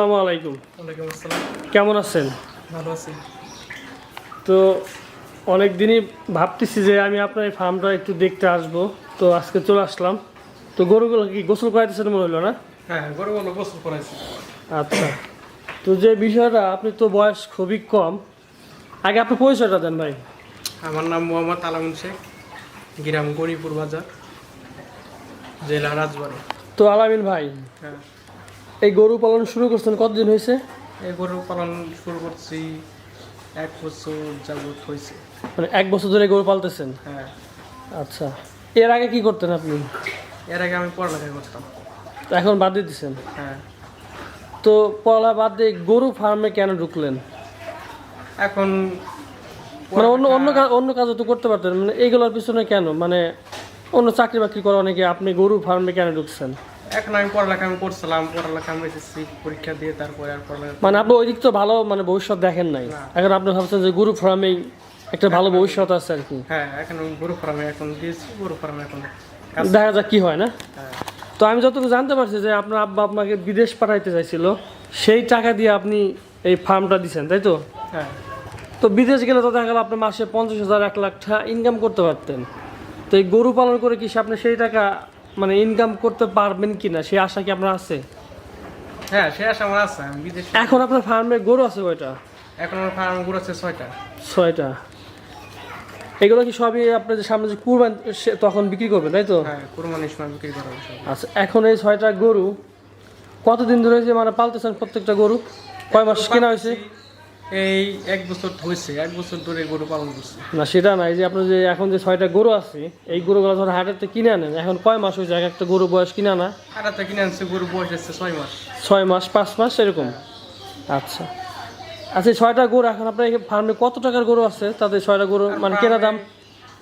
আসসালামু আলাইকুম। ওয়ালাইকুম আসসালাম। কেমন আছেন? ভালো আছি। তো অনেক দিনই ভাবতেছি যে আমি আপনার এই ফার্মটা একটু দেখতে আসব, তো আজকে চলে আসলাম। তো গরুগুলো কি গোসল করাইতেছেন মনে হলো না? হ্যাঁ, গরুগুলো গোসল করাইছি। আচ্ছা, তো যে বিষয়টা, আপনি তো বয়স খুবই কম, আগে আপনার পরিচয়টা দেন ভাই। আমার নাম মোহাম্মদ আলামিন শেখ, গ্রাম গরিপুর বাজার, জেলা রাজবাড়ী। তো আলামিন ভাই, হ্যাঁ, এই গরু পালন শুরু করছেন কতদিন হয়েছে? এই গরু পালন শুরু করছি 1 বছর যাবত হয়েছে। মানে 1 বছর ধরে গরু পালতেছেন? হ্যাঁ। আচ্ছা, এর আগে কি করতেন আপনি? এর আগে আমি পড়ালেখা করতাম। তো এখন বাদ দিয়ে দিচ্ছেন? হ্যাঁ। তো পড়া বাদ দিয়ে গরু ফার্মে কেন ঢুকলেন? এখন মানে অন্য কাজও তো করতে পারতেন, মানে এইগুলোর পিছনে কেন, মানে অন্য চাকরি বাকরি করা অনেকে, আপনি গরু ফার্মে কেন ঢুকছেন? এখন আমি পড়ালেখা করছিলাম, পড়ালেখা আমি এসএসসি পরীক্ষা দিয়ে তারপরে আর পড়ালেখা। মানে আপনি ওই দিক তো ভালো, মানে ভবিষ্যৎ দেখেন নাই, এখন আপনি ভাবছেন যে গরু ফার্মেই একটা ভালো ভবিষ্যৎ আছে আর কি। হ্যাঁ, এখন আমি গরু ফার্মে এখন দিয়েছি, গরু ফার্মে এখন দেখা যাক কি হয় না। হ্যাঁ। তো আমি যতটুকু জানতে পারছি যে আপনার আব্বা আপনাকে বিদেশ পাঠাইতে চাইছিল, সেই টাকা দিয়ে আপনি এই ফার্মটা দিচ্ছেন, তাই তো? হ্যাঁ। তো বিদেশ গেলে তো দেখা গেল আপনি মাসে 50,000 1 লাখ টাকা ইনকাম করতে পারতেন। তো এই গরু পালন করে কি আপনি সেই টাকা মানে ইনকাম করতে পারবেন কিনা, সেই আশা কি আপনার আছে? হ্যাঁ, সে আশা আমার আছে। আমি বিদেশ এখন আপনার ফার্মে গরু আছে কয়টা? এখন আমার ফার্ম গরু আছে 6টা। 6টা। এগুলো কি সবই আপনি যে সামনে যে কুরবান তখন বিক্রি করবেন, তাই তো? হ্যাঁ, কুরবানির সময় বিক্রি করা হবে সব। আচ্ছা, এখন এই 6টা গরু কতদিন ধরে যে মানে পালতেছেন প্রত্যেকটা গরু? কয় মাস কেনা হয়েছে? এই 1 বছর হয়েছে, 1 বছর ধরে গরু পালন করছে। না সেটা নাই, যে আপনার যে এখন যে 6টা গরু আছে, এই গরুগুলো ধর হাটেতে কিনে আনেন, এখন কয় মাস হয়েছে এক একটা গরু বয়স কিনা না? আড়াতে কিনে আনছে, গরু বয়স হচ্ছে 6 মাস। 6 মাস 5 মাস এরকম? আচ্ছা আচ্ছা, 6টা গরু এখন আপনার ফার্মে কত টাকার গরু আছে? তাদের 6টা গরু মানে কেনা দাম?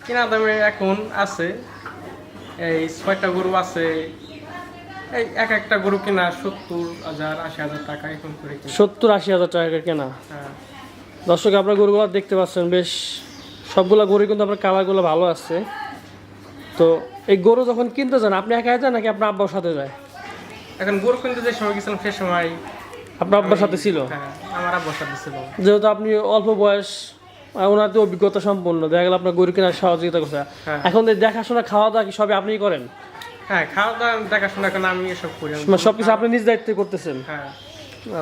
কেনা দামে এখন আছে এই 6টা গরু আছে, এই এক একটা গরু কিনা 70,000 80,000 টাকা এখন করে কিনা। 70-80 হাজার টাকা কেনা। হ্যাঁ। দর্শক, আপনার গরুগুলো দেখতে পাচ্ছেন, বেশ সবগুলা গরু কিন্তু আপনার কালারগুলো ভালো আছে। তো এই গরু যখন কিনতে যান, আপনি একাই যান নাকি আপনার আব্বার সাথে যায়? এখন গরু কিনতে যে সময় গেছিলাম সে সময় আপনার আব্বার সাথে ছিল? হ্যাঁ, আমার আব্বার সাথে ছিল। যেহেতু আপনি অল্প বয়স, ওনার তো অভিজ্ঞতা সম্পন্ন, দেখা গেল আপনার গরু কেনার সহযোগিতা করছে। হ্যাঁ। এখন এই দেখাশোনা খাওয়া দাওয়া কি সবই আপনিই করেন? হ্যাঁ, খাওয়া দাওয়া দেখাশোনা এখন আমি এসব করি। মানে সবকিছু আপনি নিজ দায়িত্বে করতেছেন? হ্যাঁ।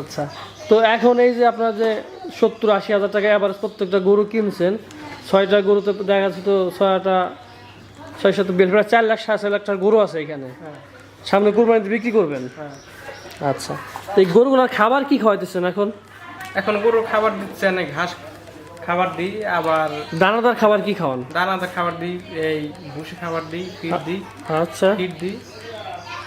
আচ্ছা, তো এখন এই যে আপনার যে 70-80 হাজার টাকা অ্যাভারেজ প্রত্যেকটা গরু কিনছেন, 6টা গরুতে দেখা যাচ্ছে তো 6টা বেল প্রায় 4 লাখ 4.5 লাখ টাকার গরু আছে এখানে, হ্যাঁ। সামনে কুরবানিতে বিক্রি করবেন। হ্যাঁ। আচ্ছা, তো এই গরুগুলোর খাবার কি খাওয়াইতেছেন এখন? এখন গরু খাবার দিচ্ছে, অনেক ঘাস খাবার দিই, আবার দানাদার খাবার কি খাওয়ান? দানাদার খাবার দিই, এই ভুসি খাবার দিই, ফিড দিই। আচ্ছা, ফিড দিই,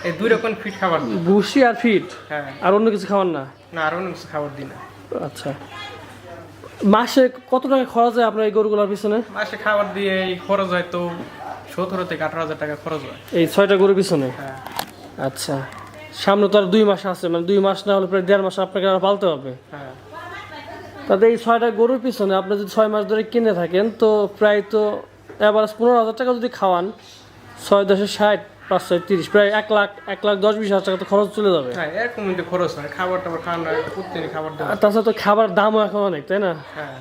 এই 2 রকম ফিড খাবার দিই। ভুসি আর ফিট? হ্যাঁ। আর অন্য কিছু খাওয়ান না? না, আর অন্য কিছু খাবার দিই না। আচ্ছা, মাসে কত টাকা খরচ হয় আপনার এই গরুগুলোর পিছনে? মাসে খাবার দিয়ে এই খরচ হয় তো 17 থেকে 18,000 টাকা খরচ হয়। এই 6টা গরুর পিছনে? হ্যাঁ। আচ্ছা, সামনে তো আর 2 মাস আছে, মানে 2 মাস না হলে প্রায় 1.5 মাস আপনাকে আর পালতে হবে। হ্যাঁ। তাতে এই 6টা গরুর পিছনে আপনি যদি 6 মাস ধরে কিনে থাকেন, তো প্রায় তো এভারেজ 15,000 টাকা যদি খাওয়ান, 6×10=60, 5×6=30, প্রায় 1,10,20,000 টাকা তো খরচ চলে যাবে। হ্যাঁ, এরকম কিন্তু খরচ হয়, খাবার টাবার খাওয়ানো হয়, প্রত্যেকদিন খাবার দেওয়া আর হয়। তাছাড়া তো খাবার দামও এখন অনেক, তাই না? হ্যাঁ।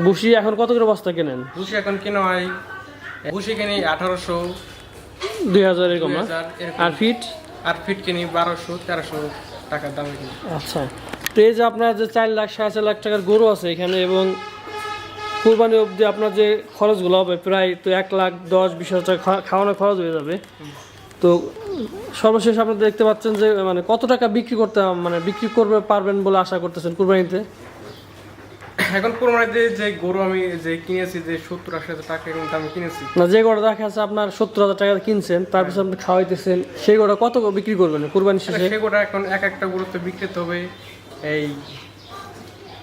ভুসি এখন কত করে বস্তা কেনেন? ভুসি এখন কিনা হয়, ভুসি কিনি 1800, 2,000 এরকম না? 2000 এরকম। আর ফিট? আর ফিট কিনি 1200-1300 টাকার দামে কিনি। আচ্ছা, তো এই যে আপনার যে 4 লাখ 4.5 লাখ টাকার গরু আছে এখানে, এবং কুরবানি অবধি আপনার যে খরচগুলো হবে প্রায় তো 1,10,20,000 টাকা খাওয়ানোর খরচ হয়ে যাবে। তো সর্বশেষ আপনি দেখতে পাচ্ছেন যে মানে কত টাকা বিক্রি করতে, মানে বিক্রি করবে পারবেন বলে আশা করতেছেন কুরবানিতে? এখন কুরবানিতে যে গরু আমি যে কিনেছি, যে 70-80 টাকা কিন্তু আমি কিনেছি না, যে গরুটা দেখা যাচ্ছে আপনার 70,000 টাকা কিনছেন, তারপর আপনি খাওয়াইতেছেন, সেই গরুটা কত বিক্রি করবেন কুরবানি শেষে? সে গরুটা এখন এক একটা গরুতে বিক্রি করতে হবে এই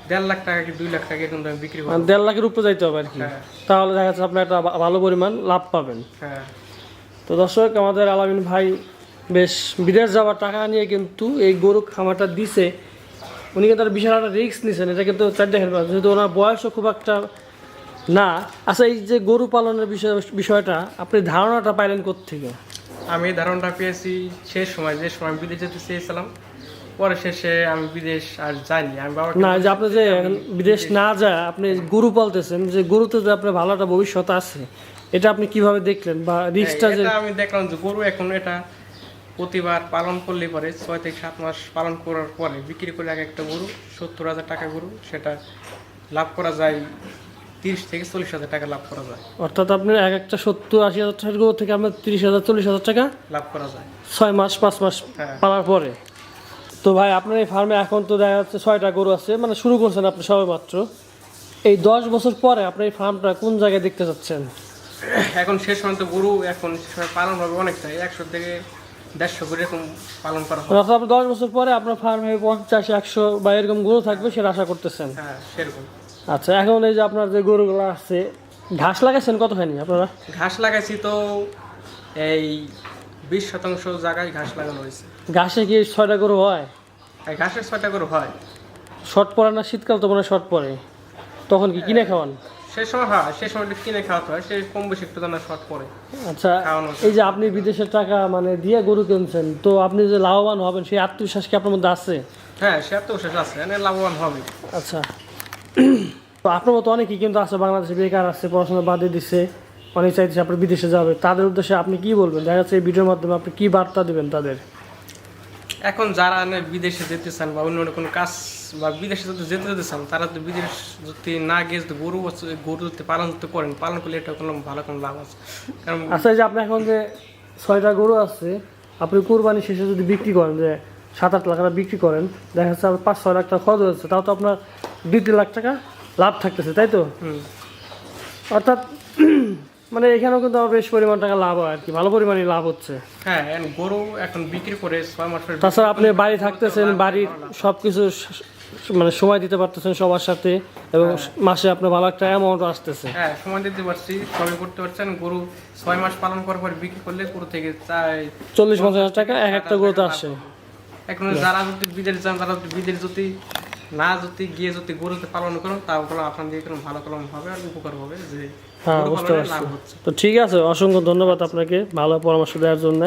1.5 লাখ টাকা কি 2 লাখ টাকা কিন্তু আমি বিক্রি করব। 1.5 লাখের উপরে যাইতে হবে আর কি। হ্যাঁ। তাহলে দেখা যাচ্ছে আপনার একটা ভালো পরিমাণ লাভ পাবেন। হ্যাঁ। তো দর্শক, আমাদের আলামিন ভাই বেশ বিদেশ যাওয়ার টাকা নিয়ে কিন্তু এই গরু খামারটা দিছে। উনি কিন্তু বিশাল একটা রিস্ক নিছেন, এটা কিন্তু দেখেন, যেহেতু ওনার বয়সও খুব একটা না। আচ্ছা, এই যে গরু পালনের বিষয়টা আপনি ধারণাটা পাইলেন কোত্থেকে? আমি এই ধারণাটা পেয়েছি সেই সময়, যে সময় বিদেশ যেতে চেয়েছিলাম, পরে শেষে আমি বিদেশ আর যাইনি, আমি বাবাকে না, যে আপনি যে এখন বিদেশ না যায় আপনি গরু পালতেছেন, যে গরুতে যে আপনার ভালো একটা ভবিষ্যৎ আছে, এটা আপনি কিভাবে দেখলেন বা রিস্কটা যে এটা আমি দেখলাম যে গরু এখন এটা প্রতিবার পালন করলে পরে 6 থেকে 7 মাস পালন করার পরে বিক্রি করে এক একটা গরু 70,000 টাকা গরু, সেটা লাভ করা যায় 30 থেকে 40,000 টাকা লাভ করা যায়, অর্থাৎ আপনার এক একটা 70-80 হাজার টাকার গরু থেকে আপনার 30,000-40,000 টাকা লাভ করা যায়। 6 মাস 5 মাস হ্যাঁ। পালার পরে। তো ভাই আপনার এই ফার্মে এখন তো দেখা যাচ্ছে 6টা গরু আছে, মানে শুরু করছেন আপনি সবে মাত্র। এই 10 বছর পরে আপনি এই ফার্মটা কোন জায়গায় দেখতে চাচ্ছেন? এখন শেষ পর্যন্ত গরু এখন সে সময় পালন হবে অনেকটাই, 100 থেকে 150 করে এরকম পালন করা হবে। অর্থাৎ আপনি 10 বছর পরে আপনার ফার্মে 50-100 বা এরকম গরু থাকবে সেটা আশা করতেছেন। হ্যাঁ সেরকম। আচ্ছা, এখন এই যে আপনার যে গরুগুলো আছে, ঘাস লাগাইছেন কতখানি আপনারা? ঘাস লাগাইছি তো এই 20% জায়গায় ঘাস লাগানো হয়েছে। ঘাসে কি 6টা গরু হয়? এই ঘাসের 6টা গরু হয়। শর্ট পড়ে না? শীতকাল তো মনে হয় শর্ট পড়ে, তখন কি কিনে খাওয়ান? সে সময় হয়, সে সময় একটু কিনে খাওয়াতে হয়, সে কম বেশি একটু দানা শর্ট পড়ে। আচ্ছা, খাওয়ানো। এই যে আপনি বিদেশের টাকা মানে দিয়ে গরু কিনছেন, তো আপনি যে লাভবান হবেন সেই আত্মবিশ্বাস কি আপনার মধ্যে আছে? হ্যাঁ সে তো শেষ আছে, এনে লাভবান হবে। আচ্ছা, তো আপনার মতো অনেকেই কিন্তু আছে বাংলাদেশে বেকার আছে, পড়াশোনা বাদে দিচ্ছে, অনেক চাইতেছে আপনি বিদেশে যাবে, তাদের উদ্দেশ্যে আপনি কি বলবেন? দেখা যাচ্ছে এই ভিডিওর মাধ্যমে আপনি কি বার্তা দেবেন তাদের? এখন যারা বিদেশে যেতে চান বা অন্য কোনো কাজ বা বিদেশে যদি যেতে চান, তারা তো বিদেশ যদি না গিয়ে যদি গরু যদি পালন যদি করেন, পালন করলে এটা কোনো ভালো কোনো লাভ আছে। কারণ আচ্ছা, এই যে আপনি এখন যে 6টা গরু আছে, আপনি কুরবানি শেষে যদি বিক্রি করেন, যে 7-8 লাখ টাকা বিক্রি করেন, দেখা যাচ্ছে আপনার 5-6 লাখ টাকা খরচ হচ্ছে, তাও তো আপনার 2-3 লাখ টাকা লাভ থাকতেছে, তাই তো? অর্থাৎ মানে এখানেও কিন্তু আমার বেশ পরিমাণ টাকা লাভ হয় আর কি, ভালো পরিমাণে লাভ হচ্ছে। হ্যাঁ এখন গরু এখন বিক্রি করে 6 মাসের তাছাড়া আপনি বাড়ি থাকতেছেন, বাড়ির সব কিছু মানে সময় দিতে পারতেছেন সবার সাথে, এবং মাসে আপনার ভালো একটা অ্যামাউন্ট আসতেছে। হ্যাঁ সময় দিতে পারছি, সবই করতে পারছেন। গরু 6 মাস পালন করার পর বিক্রি করলে গরু থেকে 40-50 হাজার টাকা এক একটা গরুতে আসে। এখন যারা যদি বিদেশ যান, তারা যদি বিদেশ যদি না যদি গিয়ে যদি গরুতে পালন করেন, তাহলে আপনার দিয়ে কোনো ভালো কলম হবে আর উপকার হবে, যে হ্যাঁ, গরু বুঝতে পালনে পারছি। লাভ হচ্ছে। তো ঠিক আছে, অসংখ্য ধন্যবাদ আপনাকে ভালো পরামর্শ দেওয়ার জন্য।